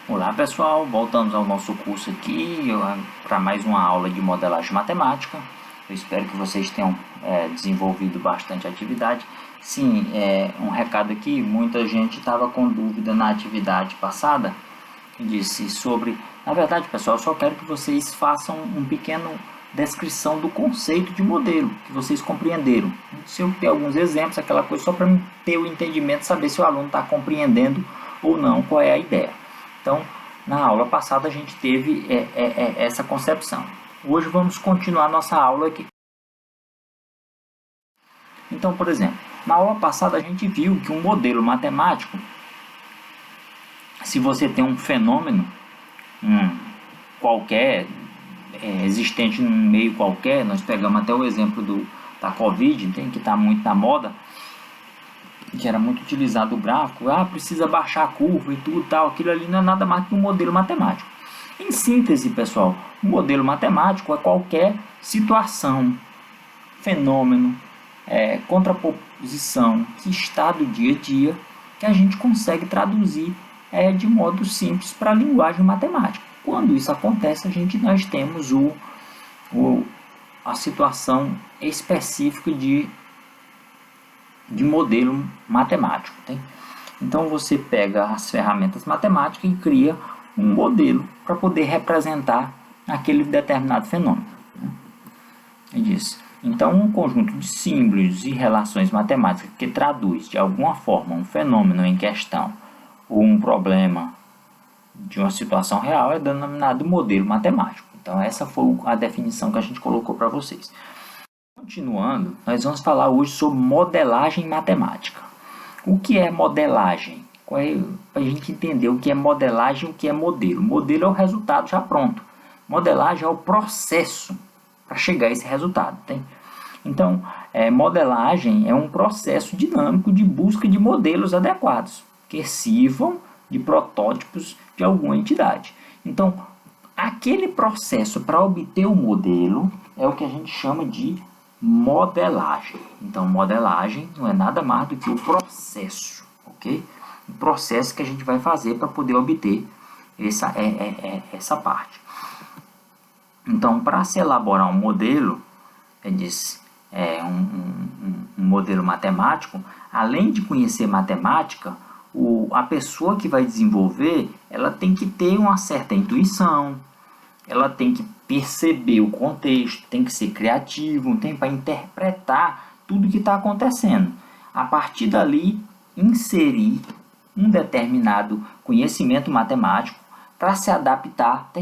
Olá pessoal, voltamos ao nosso curso aqui para mais uma aula de modelagem matemática. Eu espero que vocês tenham desenvolvido bastante atividade. Sim, um recado aqui, muita gente estava com dúvida na atividade passada, disse sobre... Na verdade pessoal, eu só quero que vocês façam um pequeno descrição do conceito de modelo, que vocês compreenderam. Se eu ter alguns exemplos, aquela coisa só para ter o entendimento, saber se o aluno está compreendendo ou não qual é a ideia. Então, na aula passada a gente teve essa concepção. Hoje vamos continuar nossa aula aqui. Então, por exemplo, na aula passada a gente viu que um modelo matemático, se você tem um fenômeno qualquer, existente num meio qualquer, nós pegamos até o exemplo da Covid, que está muito na moda, que era muito utilizado o gráfico, precisa baixar a curva e tudo tal, aquilo ali não é nada mais que um modelo matemático. Em síntese, pessoal, um modelo matemático é qualquer situação, fenômeno, contraposição que está do dia a dia, que a gente consegue traduzir de modo simples para a linguagem matemática. Quando isso acontece, nós temos a situação específica de modelo matemático. Tá? Então você pega as ferramentas matemáticas e cria um modelo para poder representar aquele determinado fenômeno. É isso. Então um conjunto de símbolos e relações matemáticas que traduz de alguma forma um fenômeno em questão ou um problema de uma situação real é denominado modelo matemático. Então essa foi a definição que a gente colocou para vocês. Continuando, nós vamos falar hoje sobre modelagem matemática. O que é modelagem? Para a gente entender o que é modelagem e o que é modelo. Modelo é o resultado já pronto. Modelagem é o processo para chegar a esse resultado. Tá? Então, modelagem é um processo dinâmico de busca de modelos adequados, que sirvam de protótipos de alguma entidade. Então, aquele processo para obter o modelo é o que a gente chama de modelagem. Então, modelagem não é nada mais do que o processo, ok? O processo que a gente vai fazer para poder obter essa parte. Então, para se elaborar um modelo, um modelo matemático, além de conhecer matemática, a pessoa que vai desenvolver, ela tem que ter uma certa intuição, ela tem que perceber o contexto, tem que ser criativo, tem para interpretar tudo que está acontecendo. A partir dali, inserir um determinado conhecimento matemático para se adaptar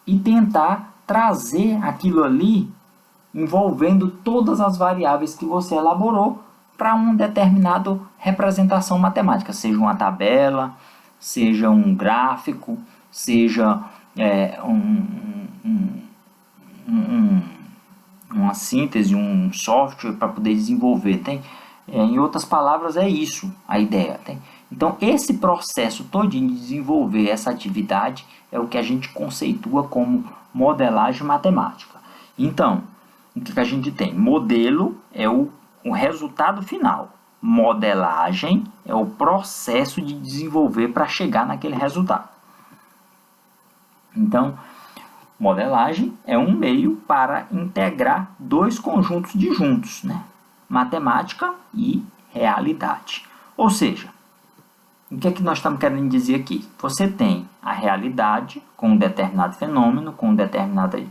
e tentar trazer aquilo ali, envolvendo todas as variáveis que você elaborou para uma determinada representação matemática, seja uma tabela, seja um gráfico, seja uma síntese, um software para poder desenvolver. Em outras palavras, é isso a ideia. Então, esse processo todo de desenvolver essa atividade é o que a gente conceitua como modelagem matemática. Então, o que a gente tem? Modelo é o resultado final. Modelagem é o processo de desenvolver para chegar naquele resultado. Então, modelagem é um meio para integrar dois conjuntos de juntos, matemática e realidade. Ou seja, o que é que nós estamos querendo dizer aqui? Você tem a realidade com um determinado fenômeno, com um determinado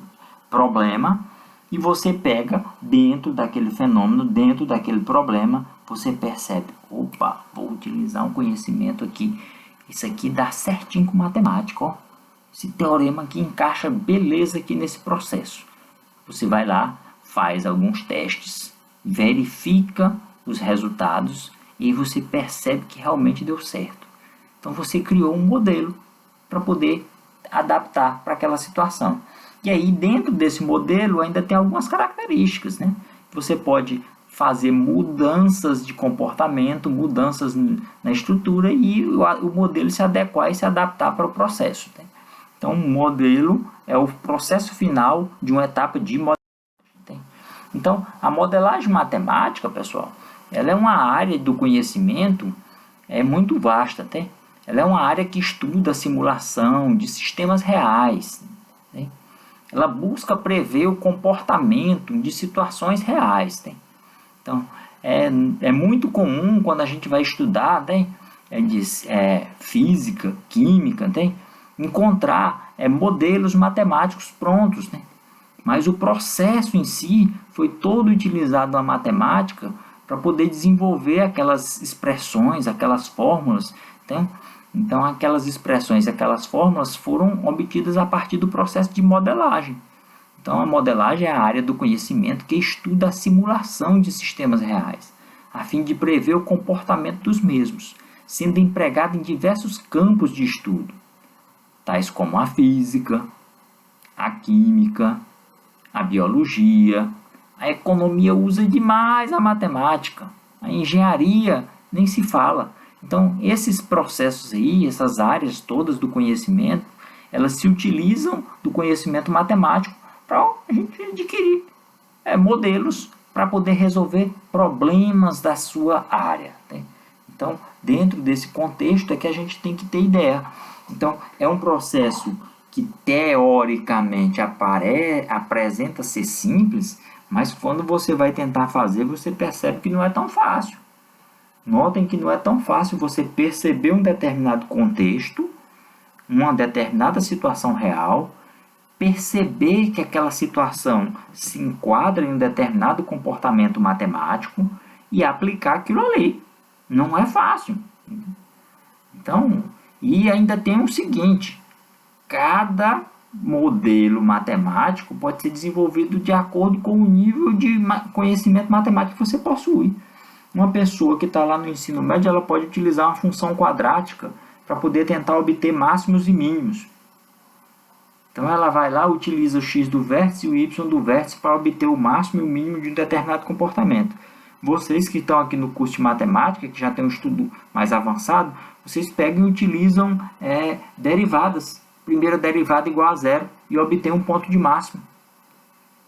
problema, e você pega dentro daquele fenômeno, dentro daquele problema, você percebe, opa, vou utilizar um conhecimento aqui, isso aqui dá certinho com matemática, ó. Esse teorema aqui encaixa beleza aqui nesse processo. Você vai lá, faz alguns testes, verifica os resultados e você percebe que realmente deu certo. Então você criou um modelo para poder adaptar para aquela situação. E aí dentro desse modelo ainda tem algumas características. Você pode fazer mudanças de comportamento, mudanças na estrutura e o modelo se adequar e se adaptar para o processo. Então, um modelo é o processo final de uma etapa de modelagem. Então, a modelagem matemática, pessoal, ela é uma área do conhecimento muito vasta. ela é uma área que estuda a simulação de sistemas reais, né? Ela busca prever o comportamento de situações reais, né? Então, é muito comum quando a gente vai estudar, né, física, química, né, encontrar modelos matemáticos prontos, né? Mas o processo em si foi todo utilizado na matemática para poder desenvolver aquelas expressões, aquelas fórmulas, né? Então, aquelas expressões, aquelas fórmulas foram obtidas a partir do processo de modelagem. Então, a modelagem é a área do conhecimento que estuda a simulação de sistemas reais, a fim de prever o comportamento dos mesmos, sendo empregada em diversos campos de estudo, tais como a física, a química, a biologia. A economia usa demais a matemática, a engenharia nem se fala. Então, esses processos aí, essas áreas todas do conhecimento, elas se utilizam do conhecimento matemático para a gente adquirir modelos para poder resolver problemas da sua área, né? Então, dentro desse contexto é que a gente tem que ter ideia. Então, é um processo que teoricamente apresenta ser simples, mas quando você vai tentar fazer, você percebe que não é tão fácil. Notem que não é tão fácil você perceber um determinado contexto, uma determinada situação real, perceber que aquela situação se enquadra em um determinado comportamento matemático e aplicar aquilo ali. Não é fácil. Então, e ainda tem o seguinte: cada modelo matemático pode ser desenvolvido de acordo com o nível de conhecimento matemático que você possui. Uma pessoa que está lá no ensino médio, ela pode utilizar uma função quadrática para poder tentar obter máximos e mínimos. Então ela vai lá, utiliza o x do vértice e o y do vértice para obter o máximo e o mínimo de um determinado comportamento. Vocês que estão aqui no curso de matemática, que já tem um estudo mais avançado, vocês pegam e utilizam derivadas. Primeira derivada igual a zero e obtém um ponto de máximo.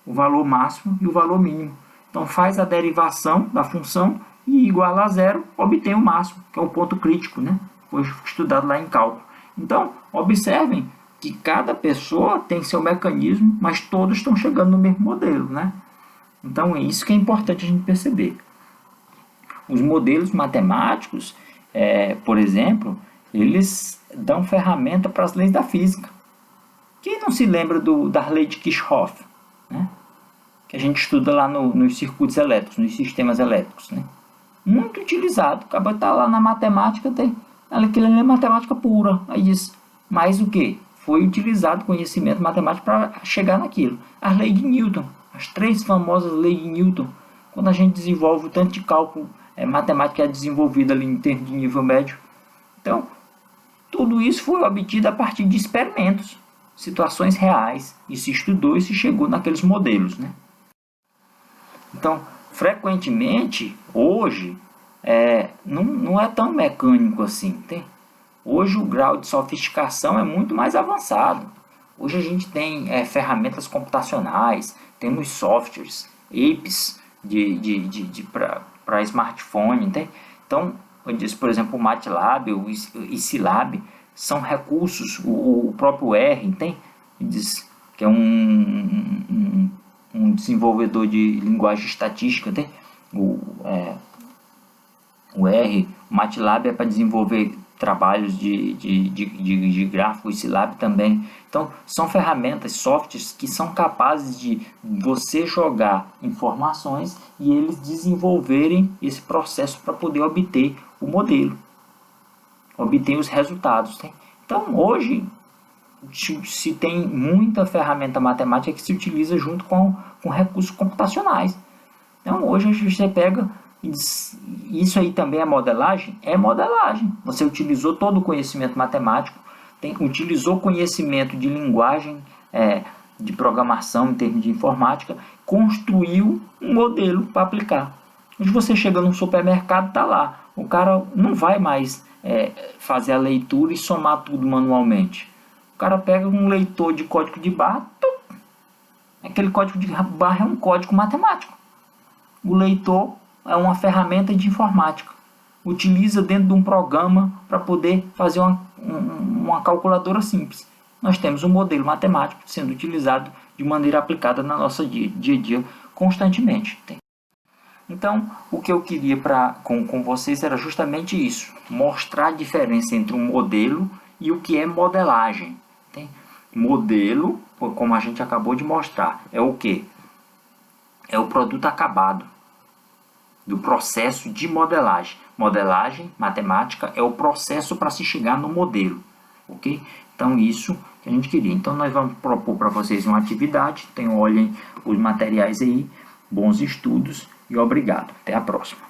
O valor máximo e o valor mínimo. Então faz a derivação da função e igual a zero, obtém o máximo, que é o ponto crítico, né? Foi estudado lá em cálculo. Então, observem que cada pessoa tem seu mecanismo, mas todos estão chegando no mesmo modelo, né? Então, é isso que é importante a gente perceber. Os modelos matemáticos, por exemplo, eles dão ferramenta para as leis da física. Quem não se lembra da lei de Kirchhoff, né? Que a gente estuda lá nos circuitos elétricos, nos sistemas elétricos, né? Muito utilizado. Acaba de estar lá na matemática, aquilo é matemática pura. Aí diz, mas o que? Foi utilizado conhecimento matemático para chegar naquilo. As leis de Newton, as 3 famosas leis de Newton. Quando a gente desenvolve o tanto de cálculo matemático que é desenvolvido ali em termos de nível médio. Então, tudo isso foi obtido a partir de experimentos, situações reais, e se estudou e se chegou naqueles modelos, né? Então, frequentemente, hoje, não é tão mecânico assim, tem? Hoje o grau de sofisticação é muito mais avançado. Hoje a gente tem ferramentas computacionais, temos softwares, apps para smartphone, tem? Então, eu disse, por exemplo, o MATLAB, o Scilab, são recursos, o próprio R, tem? Diz que é um desenvolvedor de linguagem estatística, tem? O R, o MATLAB é para desenvolver trabalhos de gráfico, o Scilab também. Então, são ferramentas, softwares que são capazes de você jogar informações e eles desenvolverem esse processo para poder obter o modelo, obter os resultados. Tá? Então, hoje, se tem muita ferramenta matemática que se utiliza junto com recursos computacionais. Então, hoje você pega... Isso aí também é modelagem? É modelagem. Você utilizou todo o conhecimento matemático, utilizou conhecimento de linguagem, de programação em termos de informática, construiu um modelo para aplicar. Hoje você chega num supermercado, está lá. O cara não vai mais fazer a leitura e somar tudo manualmente. O cara pega um leitor de código de barra, aquele código de barra é um código matemático. O leitor é uma ferramenta de informática. utiliza dentro de um programa para poder fazer uma calculadora simples. Nós temos um modelo matemático sendo utilizado de maneira aplicada na nossa dia a dia constantemente. Então, o que eu queria com vocês era justamente isso, mostrar a diferença entre um modelo e o que é modelagem. Modelo, como a gente acabou de mostrar, é o que? É o produto acabado do processo de modelagem. Modelagem, matemática, é o processo para se chegar no modelo. Ok? Então, isso que a gente queria. Então, nós vamos propor para vocês uma atividade. Então, olhem os materiais aí. Bons estudos e obrigado. Até a próxima.